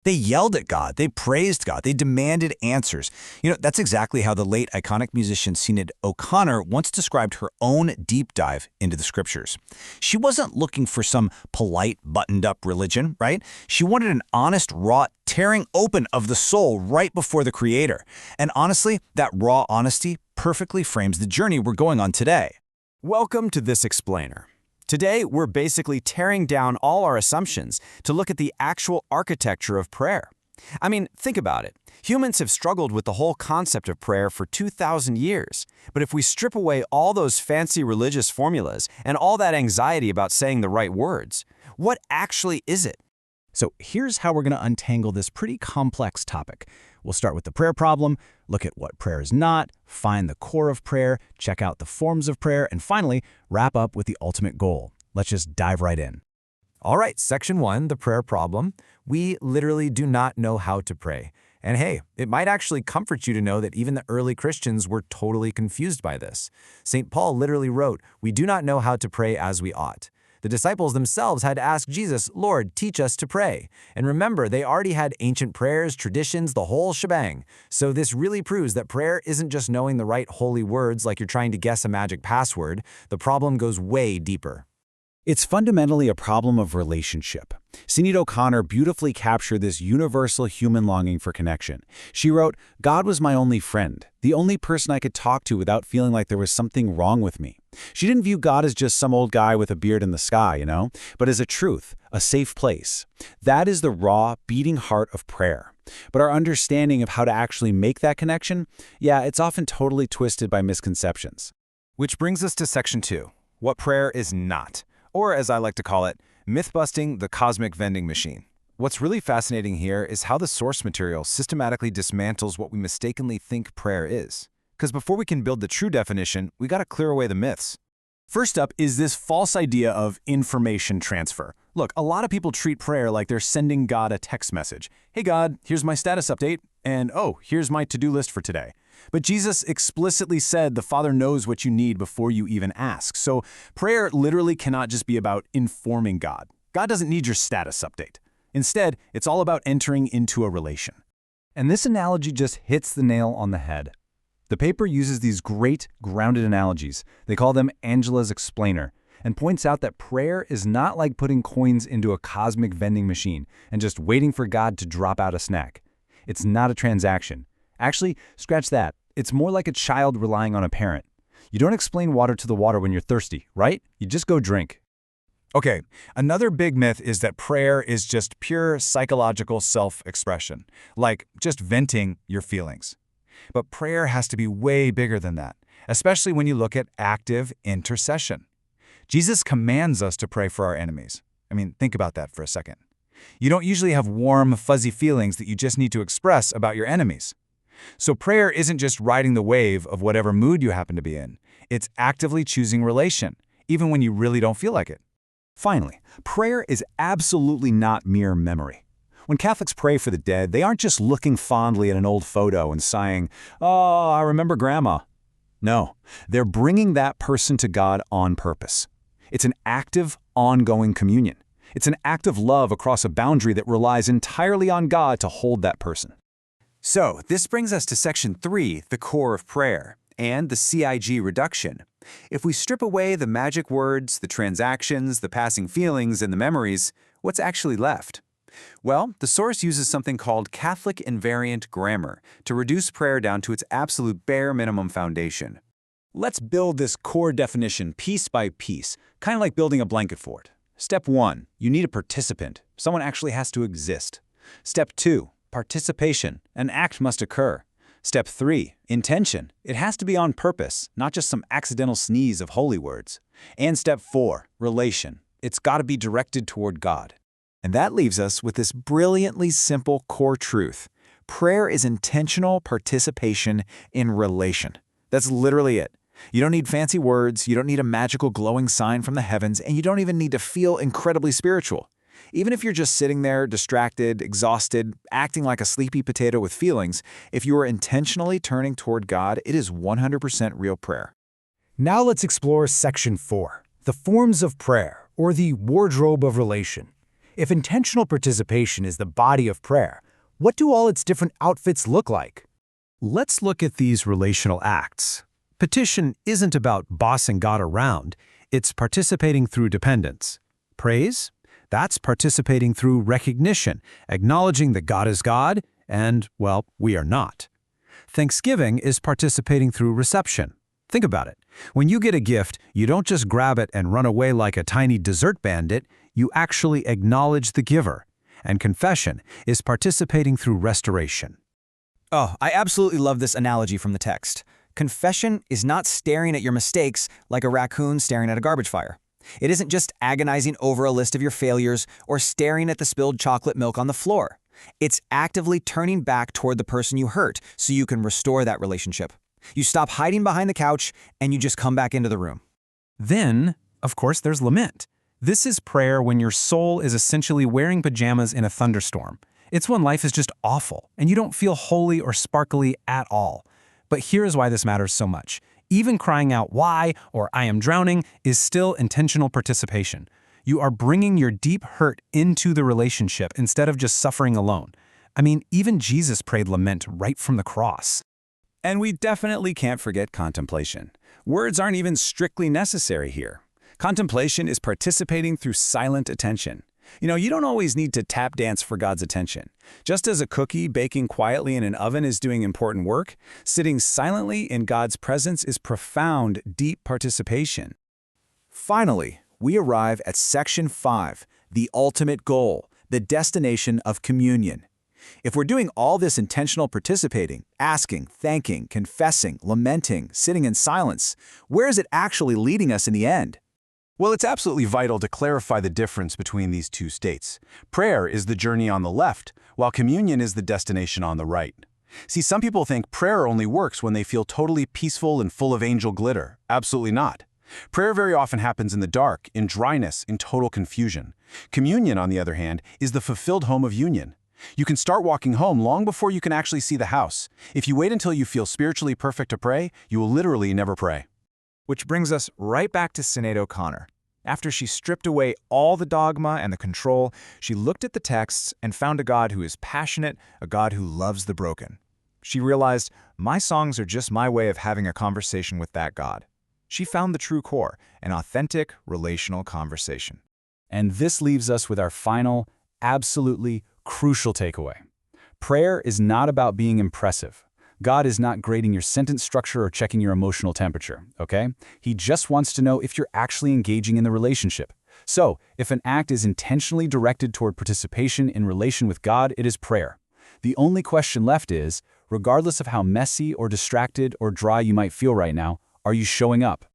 They yelled at God, they praised God, they demanded answers. That's exactly how the late iconic musician Sinead O'Connor once described her own deep dive into the scriptures. She wasn't looking for some polite, buttoned-up religion, right? She wanted an honest, raw tearing open of the soul right before the Creator. And honestly, that raw honesty perfectly frames the journey we're going on today. Welcome to This Explainer. Today, we're basically tearing down all our assumptions to look at the actual architecture of prayer. I mean, think about it. Humans have struggled with the whole concept of prayer for 2,000 years. But if we strip away all those fancy religious formulas and all that anxiety about saying the right words, what actually is it? So here's how we're going to untangle this pretty complex topic. We'll start with the prayer problem, look at what prayer is not, find the core of prayer, check out the forms of prayer, and finally, wrap up with the ultimate goal. Let's just dive right in. All right, Section 1, the prayer problem. We literally do not know how to pray. And hey, it might actually comfort you to know that even the early Christians were totally confused by this. St. Paul literally wrote, "We do not know how to pray as we ought." The disciples themselves had to ask Jesus, "Lord, teach us to pray." And remember, they already had ancient prayers, traditions, the whole shebang. So this really proves that prayer isn't just knowing the right holy words like you're trying to guess a magic password. The problem goes way deeper. It's fundamentally a problem of relationship. Sinead O'Connor beautifully captured this universal human longing for connection. She wrote, "God was my only friend, the only person I could talk to without feeling like there was something wrong with me." She didn't view God as just some old guy with a beard in the sky, but as a truth, a safe place. That is the raw, beating heart of prayer. But our understanding of how to actually make that connection, it's often totally twisted by misconceptions. Which brings us to Section 2, what prayer is not. Or, as I like to call it, myth-busting the cosmic vending machine. What's really fascinating here is how the source material systematically dismantles what we mistakenly think prayer is. Because before we can build the true definition, we gotta clear away the myths. First up is this false idea of information transfer. Look, a lot of people treat prayer like they're sending God a text message. "Hey God, here's my status update," and "Oh, here's my to-do list for today." But Jesus explicitly said the Father knows what you need before you even ask. So prayer literally cannot just be about informing God. God doesn't need your status update. Instead, it's all about entering into a relation. And this analogy just hits the nail on the head. The paper uses these great, grounded analogies. They call them Angela's Explainer, and points out that prayer is not like putting coins into a cosmic vending machine and just waiting for God to drop out a snack. It's not a transaction. Actually, scratch that. It's more like a child relying on a parent. You don't explain water to the water when you're thirsty, right? You just go drink. Okay, another big myth is that prayer is just pure psychological self-expression, like just venting your feelings. But prayer has to be way bigger than that, especially when you look at active intercession. Jesus commands us to pray for our enemies. I mean, think about that for a second. You don't usually have warm, fuzzy feelings that you just need to express about your enemies. So prayer isn't just riding the wave of whatever mood you happen to be in. It's actively choosing relation, even when you really don't feel like it. Finally, prayer is absolutely not mere memory. When Catholics pray for the dead, they aren't just looking fondly at an old photo and sighing, "Oh, I remember Grandma." No, they're bringing that person to God on purpose. It's an active, ongoing communion. It's an act of love across a boundary that relies entirely on God to hold that person. So, this brings us to Section 3, the core of prayer, and the CIG reduction. If we strip away the magic words, the transactions, the passing feelings, and the memories, what's actually left? Well, the source uses something called Catholic invariant grammar to reduce prayer down to its absolute bare minimum foundation. Let's build this core definition piece by piece, kind of like building a blanket fort. Step 1, you need a participant. Someone actually has to exist. Step 2, participation. An act must occur. Step 3, intention. It has to be on purpose, not just some accidental sneeze of holy words. And Step 4, relation. It's got to be directed toward God. And that leaves us with this brilliantly simple core truth. Prayer is intentional participation in relation. That's literally it. You don't need fancy words, you don't need a magical glowing sign from the heavens, and you don't even need to feel incredibly spiritual. Even if you're just sitting there, distracted, exhausted, acting like a sleepy potato with feelings, if you are intentionally turning toward God, it is 100% real prayer. Now let's explore Section 4, the forms of prayer, or the wardrobe of relation. If intentional participation is the body of prayer, what do all its different outfits look like? Let's look at these relational acts. Petition isn't about bossing God around, it's participating through dependence. Praise? That's participating through recognition, acknowledging that God is God, and, well, we are not. Thanksgiving is participating through reception. Think about it. When you get a gift, you don't just grab it and run away like a tiny dessert bandit, you actually acknowledge the giver. And confession is participating through restoration. Oh, I absolutely love this analogy from the text. Confession is not staring at your mistakes like a raccoon staring at a garbage fire. It isn't just agonizing over a list of your failures or staring at the spilled chocolate milk on the floor. It's actively turning back toward the person you hurt so you can restore that relationship. You stop hiding behind the couch and you just come back into the room. Then, of course, there's lament. This is prayer when your soul is essentially wearing pajamas in a thunderstorm. It's when life is just awful and you don't feel holy or sparkly at all. But here's why this matters so much. Even crying out "why" or "I am drowning" is still intentional participation. You are bringing your deep hurt into the relationship instead of just suffering alone. I mean, even Jesus prayed lament right from the cross. And we definitely can't forget contemplation. Words aren't even strictly necessary here. Contemplation is participating through silent attention. You don't always need to tap dance for God's attention. Just as a cookie baking quietly in an oven is doing important work, sitting silently in God's presence is profound, deep participation. Finally, we arrive at Section 5, the ultimate goal, the destination of communion. If we're doing all this intentional participating, asking, thanking, confessing, lamenting, sitting in silence, where is it actually leading us in the end? Well, it's absolutely vital to clarify the difference between these two states. Prayer is the journey on the left, while communion is the destination on the right. See, some people think prayer only works when they feel totally peaceful and full of angel glitter. Absolutely not. Prayer very often happens in the dark, in dryness, in total confusion. Communion, on the other hand, is the fulfilled home of union. You can start walking home long before you can actually see the house. If you wait until you feel spiritually perfect to pray, you will literally never pray. Which brings us right back to Sinead O'Connor. After she stripped away all the dogma and the control, she looked at the texts and found a God who is passionate, a God who loves the broken. She realized, my songs are just my way of having a conversation with that God. She found the true core, an authentic, relational conversation. And this leaves us with our final, absolutely crucial takeaway. Prayer is not about being impressive. God is not grading your sentence structure or checking your emotional temperature, okay? He just wants to know if you're actually engaging in the relationship. So, if an act is intentionally directed toward participation in relation with God, it is prayer. The only question left is, regardless of how messy or distracted or dry you might feel right now, are you showing up?